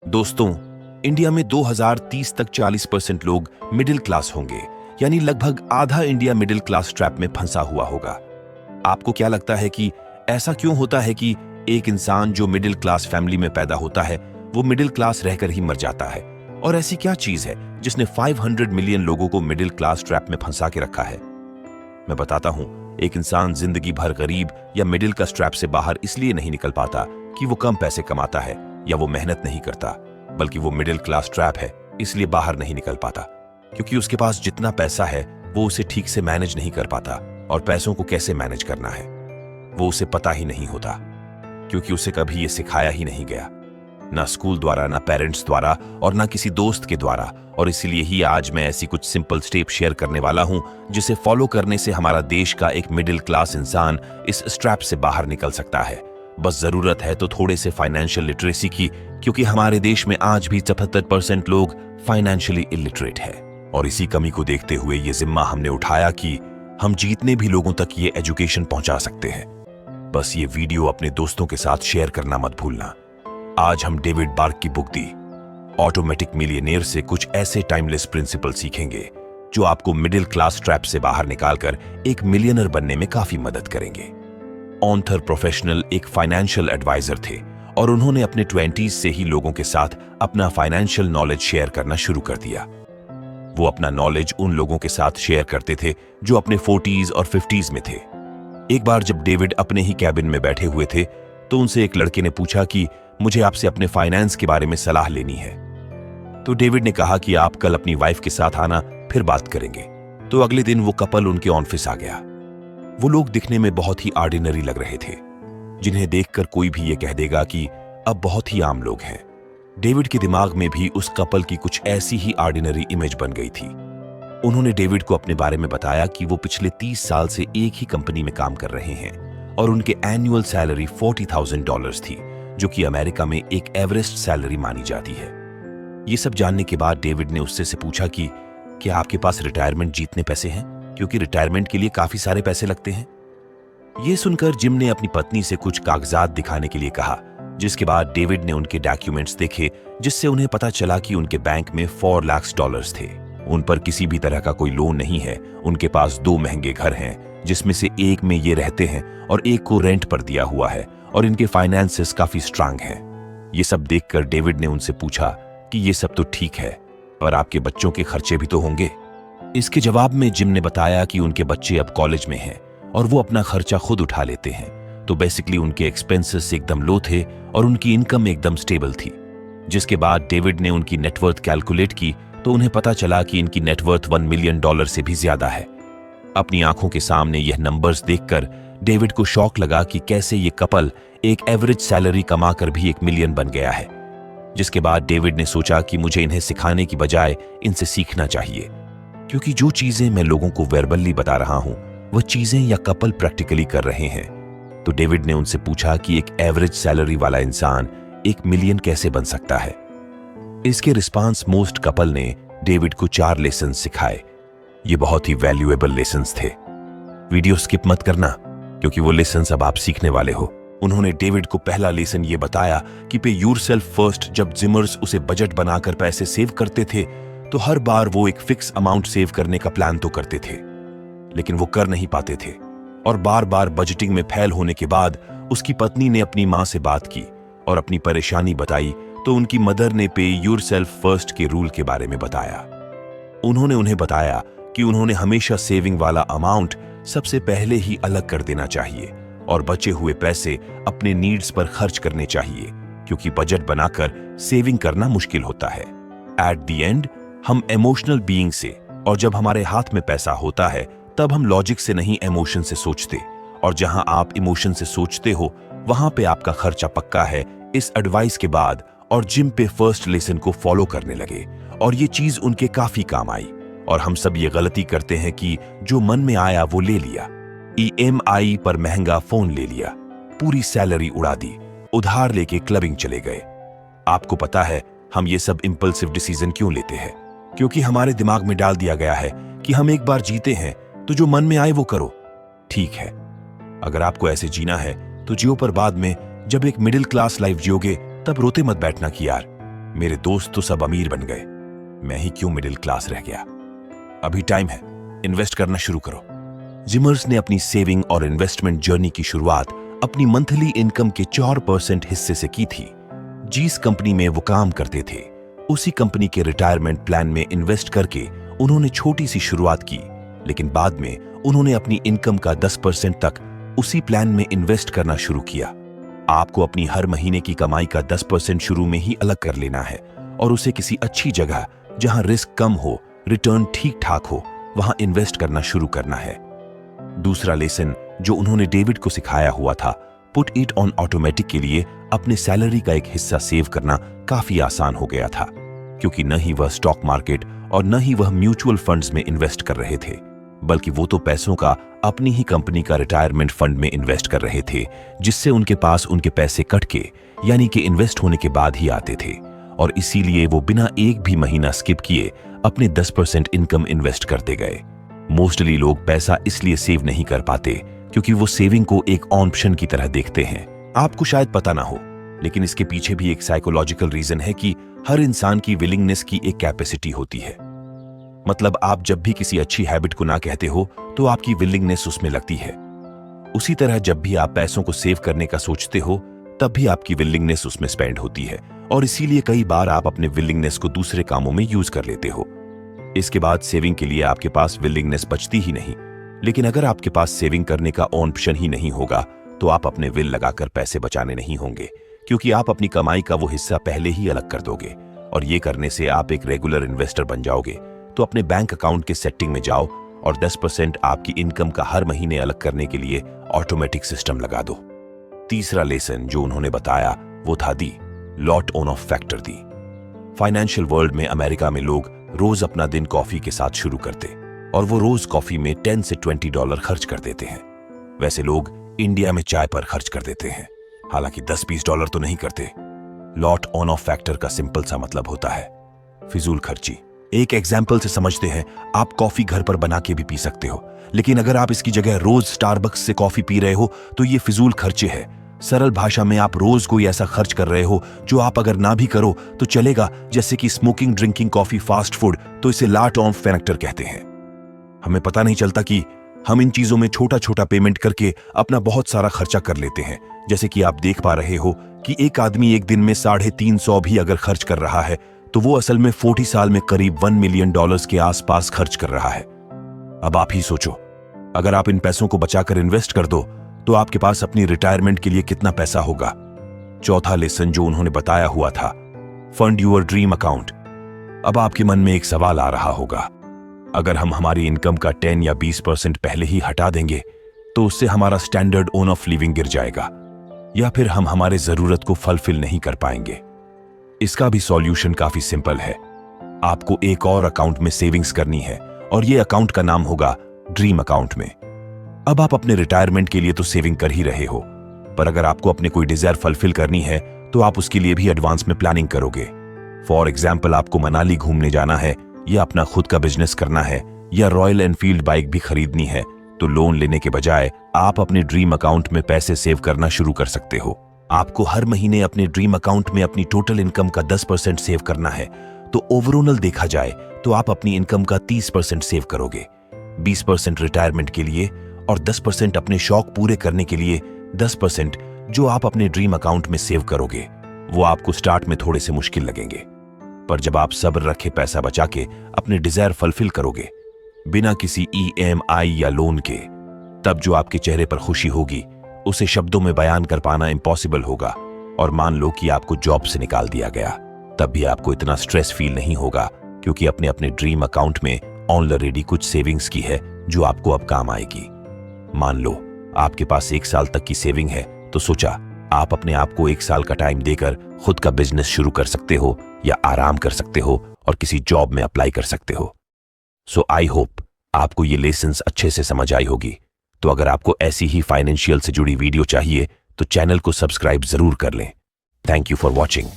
दोस्तों, इंडिया में 2030 तक 40% लोग मिडिल क्लास होंगे, यानी लगभग आधा इंडिया मिडिल क्लास ट्रैप में फंसा हुआ होगा। आपको क्या लगता है कि ऐसा क्यों होता है कि एक इंसान जो मिडिल क्लास फैमिली में पैदा होता है, वो मिडिल क्लास रहकर ही मर जाता है? और ऐसी क्या चीज है जिसने 500 मिलियन लोगों को मिडिल क्लास ट्रैप में फंसा के रखा है? मैं बताता हूं। एक इंसान जिंदगी भर गरीब या मिडिल क्लास ट्रैप से बाहर इसलिए नहीं निकल पाता कि वो कम पैसे कमाता है या वो मेहनत नहीं करता, बल्कि वो मिडिल क्लास ट्रैप है इसलिए बाहर नहीं निकल पाता क्योंकि उसके पास जितना पैसा है वो उसे ठीक से मैनेज नहीं कर पाता, और पैसों को कैसे मैनेज करना है वो उसे पता ही नहीं होता क्योंकि उसे कभी ये सिखाया ही नहीं गया, ना स्कूल द्वारा, ना पेरेंट्स द्वारा, और ना किसी दोस्त के द्वारा। और इसीलिए ही आज मैं ऐसी कुछ सिंपल स्टेप शेयर करने वाला हूं जिसे फॉलो करने से हमारा देश का एक मिडिल क्लास इंसान इस स्ट्रैप से बाहर निकल सकता है। बस जरूरत है तो थोड़े से फाइनेंशियल लिटरेसी की, क्योंकि हमारे देश में आज भी 77% लोग फाइनेंशियली इलिटरेट है। और इसी कमी को देखते हुए ये जिम्मा हमने उठाया कि हम जितने भी लोगों तक ये एजुकेशन पहुंचा सकते हैं। बस ये वीडियो अपने दोस्तों के साथ शेयर करना मत भूलना। आज हम डेविड बार्क की बुक दी ऑटोमेटिक मिलियनेयर से कुछ ऐसे टाइमलेस प्रिंसिपल सीखेंगे जो आपको मिडिल क्लास ट्रैप से बाहर निकालकर एक मिलियनर बनने में काफी मदद करेंगे। ऑथर प्रोफेशनल एक फाइनेंशियल एडवाइजर थे और उन्होंने अपने 20s से ही लोगों के साथ अपना फाइनेंशियल नॉलेज शेयर करना शुरू कर दिया। वो अपना नॉलेज उन लोगों के साथ शेयर करते थे जो अपने 40s और 50s में थे। एक बार जब डेविड अपने ही कैबिन में बैठे हुए थे तो उनसे एक लड़के ने पूछा कि मुझे आपसे अपने फाइनेंस के बारे में सलाह लेनी है। तो डेविड ने कहा कि आप कल अपनी वाइफ के साथ आना, फिर बात करेंगे। तो अगले दिन वो कपल उनके ऑफिस आ गया। वो लोग दिखने में बहुत ही ऑर्डिनरी लग रहे थे, जिन्हें देखकर कोई भी ये कह देगा कि अब बहुत ही आम लोग हैं। डेविड के दिमाग में भी उस कपल की कुछ ऐसी ही ऑर्डिनरी इमेज बन गई थी। उन्होंने डेविड को अपने बारे में बताया कि वो पिछले 30 साल से एक ही कंपनी में काम कर रहे हैं और उनके एनुअल सैलरी $40,000 थी, जो कि अमेरिका में एक एवरेस्ट सैलरी मानी जाती है। ये सब जानने के बाद डेविड ने उससे से पूछा कि क्या आपके पास रिटायरमेंट जीतने पैसे हैं, क्योंकि रिटायरमेंट के लिए काफी सारे पैसे लगते हैं। ये सुनकर जिम ने अपनी पत्नी से कुछ कागजात दिखाने के लिए कहा, जिसके बाद डेविड ने उनके डॉक्यूमेंट्स देखे, जिससे उन्हें पता चला कि उनके बैंक में $4 लाख थे। उन पर किसी भी तरह का कोई लोन नहीं है। उनके पास 2 महंगे घर हैं, जिसमें से एक में ये रहते हैं और एक को रेंट पर दिया हुआ है, और इनके फाइनेंसेस काफी स्ट्रांग हैं। ये सब देखकर डेविड ने उनसे पूछा कि ये सब तो ठीक है, पर आपके बच्चों के खर्चे भी तो होंगे। इसके जवाब में जिम ने बताया कि उनके बच्चे अब कॉलेज में हैं और वो अपना खर्चा खुद उठा लेते हैं, तो बेसिकली उनके एक्सपेंसेस एकदम लो थे और उनकी इनकम एकदम स्टेबल थी। जिसके बाद डेविड ने उनकी नेटवर्थ कैलकुलेट की तो उन्हें पता चला कि इनकी नेटवर्थ $1 मिलियन से भी ज्यादा है। अपनी आंखों के सामने यह नंबर्स देखकर डेविड को शौक लगा कि कैसे ये कपल एक एवरेज सैलरी कमाकर भी 1 मिलियन बन गया है। जिसके बाद डेविड ने सोचा कि मुझे इन्हें सिखाने की बजाय इनसे सीखना चाहिए, क्योंकि जो चीजें मैं लोगों को वर्बली बता रहा हूं वह चीजें या कपल प्रैक्टिकली कर रहे हैं। तो डेविड ने उनसे पूछा कि एक एवरेज सैलरी वाला इंसान 1 मिलियन कैसे बन सकता है। इसके रिस्पांस मोस्ट कपल ने डेविड को 4 लेसन सिखाए। ये बहुत ही वैल्यूएबल लेसन्स थे। वीडियो स्किप मत करना, क्योंकि वो लेसन्स अब आप सीखने वाले हो। उन्होंने डेविड को पहला लेसन ये बताया कि पे योरसेल्फ फर्स्ट। जब जिमर्स उसे बजट बनाकर पैसे सेव करते थे तो हर बार वो एक फिक्स अमाउंट सेव करने का प्लान तो करते थे, लेकिन वो कर नहीं पाते थे, और बार बार बजटिंग में फेल होने के बाद उसकी पत्नी ने अपनी मां से बात की और अपनी परेशानी बताई। तो उनकी मदर ने पे योरसेल्फ फर्स्ट के रूल के बारे में बताया। उन्होंने उन्हें बताया कि उन्होंने हमेशा सेविंग वाला अमाउंट सबसे पहले ही अलग कर देना चाहिए और बचे हुए पैसे अपने नीड्स पर खर्च करने चाहिए, क्योंकि बजट बनाकर सेविंग करना मुश्किल होता है। एट द एंड हम इमोशनल बीइंग से, और जब हमारे हाथ में पैसा होता है तब हम लॉजिक से नहीं इमोशन से सोचते, और जहां आप इमोशन से सोचते हो वहां पे आपका खर्चा पक्का है। इस एडवाइस के बाद और जिम पे फर्स्ट लेसन को फॉलो करने लगे और ये चीज उनके काफी काम आई। और हम सब ये गलती करते हैं कि जो मन में आया वो ले लिया। EMI पर महंगा फोन ले लिया, पूरी सैलरी उड़ा दी, उधार लेके क्लबिंग चले गए। आपको पता है हम ये सब इंपल्सिव डिसीजन क्यों लेते हैं? क्योंकि हमारे दिमाग में डाल दिया गया है कि हम एक बार जीते हैं तो जो मन में आए वो करो। ठीक है, अगर आपको ऐसे जीना है तो जियो, पर बाद में जब एक मिडिल क्लास लाइफ जियोगे तब रोते मत बैठना कि यार मेरे दोस्त तो सब अमीर बन गए, मैं ही क्यों मिडिल क्लास रह गया। अभी टाइम है, इन्वेस्ट करना शुरू करो। जिमर्स ने अपनी सेविंग और इन्वेस्टमेंट जर्नी की शुरुआत अपनी मंथली इनकम के 4% हिस्से से की थी। जिस कंपनी में वो काम करते थे, उसी कंपनी के रिटायरमेंट प्लान में इन्वेस्ट करके उन्होंने छोटी सी शुरुआत की, लेकिन बाद में उन्होंने अपनी इनकम का 10% तक उसी प्लान में इन्वेस्ट करना शुरू किया। आपको अपनी हर महीने की कमाई का 10% शुरू में ही अलग कर लेना है और उसे किसी अच्छी जगह जहां रिस्क कम हो, रिटर्न ठीक ठाक हो, वहां इन्वेस्ट करना शुरू करना है। दूसरा लेसन जो उन्होंने डेविड को सिखाया हुआ था, पुट इट ऑन ऑटोमेटिक के लिए अपने सैलरी का एक हिस्सा सेव करना काफी आसान हो गया था, क्योंकि न ही वह स्टॉक मार्केट और न ही वह म्यूचुअल फंड्स में इन्वेस्ट कर रहे थे, बल्कि वो तो पैसों का अपनी ही कंपनी का रिटायरमेंट फंड में इन्वेस्ट कर रहे थे, जिससे उनके पास उनके पैसे कट के यानी कि इन्वेस्ट होने के बाद ही आते थे, और इसीलिए वो बिना एक भी महीना स्किप किए अपने 10% इनकम इन्वेस्ट करते गए। मोस्टली लोग पैसा इसलिए सेव नहीं कर पाते क्योंकि वो सेविंग को एक ऑप्शन की तरह देखते हैं। आपको शायद पता ना हो, लेकिन इसके पीछे भी एक साइकोलॉजिकल रीजन है कि हर इंसान की विलिंगनेस की एक कैपेसिटी होती है। मतलब आप जब भी किसी अच्छी हैबिट को ना कहते हो तो आपकी विलिंगनेस उसमें लगती है। उसी तरह जब भी आप पैसों को सेव करने का सोचते हो, तब भी आपकी विलिंगनेस उसमें स्पेंड होती है, और इसीलिए कई बार आप अपने विलिंगनेस को दूसरे कामों में यूज कर लेते हो। इसके बाद सेविंग के लिए आपके पास विलिंगनेस बचती ही नहीं। लेकिन अगर आपके पास सेविंग करने का ऑप्शन ही नहीं होगा, तो आप अपने विल लगाकर पैसे बचाने नहीं होंगे, क्योंकि आप अपनी कमाई का वो हिस्सा पहले ही अलग कर दोगे, और ये करने से आप एक रेगुलर इन्वेस्टर बन जाओगे। तो अपने बैंक अकाउंट के सेटिंग में जाओ और 10% आपकी इनकम का हर महीने अलग करने के लिए ऑटोमेटिक सिस्टम लगा दो। तीसरा लेसन जो उन्होंने बताया वो था the lot on off factor दी। फाइनेंशियल वर्ल्ड में अमेरिका में लोग रोज अपना दिन कॉफी के साथ शुरू करते, और वो रोज कॉफी में $10 से $20 खर्च कर देते हैं। वैसे लोग इंडिया में चाय पर खर्च कर देते हैं, हालांकि $10-20 तो नहीं करते। लॉट ऑन ऑफ फैक्टर का सिंपल सा मतलब होता है फिजूल खर्ची। एक एग्जाम्पल से समझते हैं, आप कॉफी घर पर बना के भी पी सकते हो, लेकिन अगर आप इसकी जगह रोज स्टारबक्स से कॉफी पी रहे हो तो ये फिजूल खर्चे है। सरल भाषा में आप रोज कोई ऐसा खर्च कर रहे हो जो आप अगर ना भी करो तो चलेगा, जैसे कि smoking, drinking coffee, fast food, तो इसे लॉट ऑन फैक्टर कहते हैं। हमें पता नहीं चलता कि हम इन चीजों में छोटा छोटा पेमेंट करके अपना बहुत सारा खर्चा कर लेते हैं। जैसे कि आप देख पा रहे हो कि एक आदमी एक दिन में $350 भी अगर खर्च कर रहा है तो वो असल में 40 साल में करीब $1 मिलियन के आसपास खर्च कर रहा है। अब आप ही सोचो, अगर आप इन पैसों को बचाकर इन्वेस्ट कर दो तो आपके पास अपनी रिटायरमेंट के लिए कितना पैसा होगा। चौथा लेसन जो उन्होंने बताया हुआ था, फंड योर ड्रीम अकाउंट। अब आपके मन में एक सवाल आ रहा होगा, अगर हम हमारी इनकम का 10 या 20% पहले ही हटा देंगे तो उससे हमारा स्टैंडर्ड ऑन ऑफ लिविंग गिर जाएगा, या फिर हम हमारे जरूरत को फुलफिल नहीं कर पाएंगे। इसका भी सॉल्यूशन काफी सिंपल है। आपको एक और अकाउंट में सेविंग्स करनी है, और ये अकाउंट का नाम होगा ड्रीम अकाउंट में। अब आप अपने रिटायरमेंट के लिए तो सेविंग कर ही रहे हो, पर अगर आपको अपने कोई डिजायर फुलफिल करनी है तो आप उसके लिए भी एडवांस में प्लानिंग करोगे। फॉर एग्जाम्पल, आपको मनाली घूमने जाना है, या अपना खुद का बिजनेस करना है, या रॉयल एनफील्ड बाइक भी खरीदनी है, तो लोन लेने के बजाय आप अपने ड्रीम अकाउंट में पैसे सेव करना शुरू कर सकते हो। आपको हर महीने अपने ड्रीम अकाउंट में अपनी टोटल इनकम का 10% सेव करना है, तो ओवरऑल देखा जाए तो आप अपनी इनकम का 30% सेव करोगे। 20% रिटायरमेंट के लिए और 10% अपने शौक पूरे करने के लिए। 10% जो आप अपने ड्रीम अकाउंट में सेव करोगे वो आपको स्टार्ट में थोड़े से मुश्किल लगेंगे, पर जब आप सब्र रखे पैसा बचा के अपने डिजायर फुलफिल करोगे बिना किसी EMI या लोन के, तब जो आपके चेहरे पर खुशी होगी उसे शब्दों में बयान कर पाना इम्पॉसिबल होगा। और मान लो कि आपको जॉब से निकाल दिया गया, तब भी आपको इतना स्ट्रेस फील नहीं होगा, क्योंकि अपने अपने ड्रीम अकाउंट में ऑलरेडी कुछ सेविंग्स की है जो आपको अब काम आएगी। मान लो आपके पास 1 साल तक की सेविंग है, तो सोचा आप अपने आप को 1 साल का टाइम देकर खुद का बिजनेस शुरू कर सकते हो, या आराम कर सकते हो और किसी जॉब में अप्लाई कर सकते हो। सो आई होप आपको ये लेसन्स अच्छे से समझ आई होगी। तो अगर आपको ऐसी ही फाइनेंशियल से जुड़ी वीडियो चाहिए तो चैनल को सब्सक्राइब जरूर कर लें। Thank you for watching.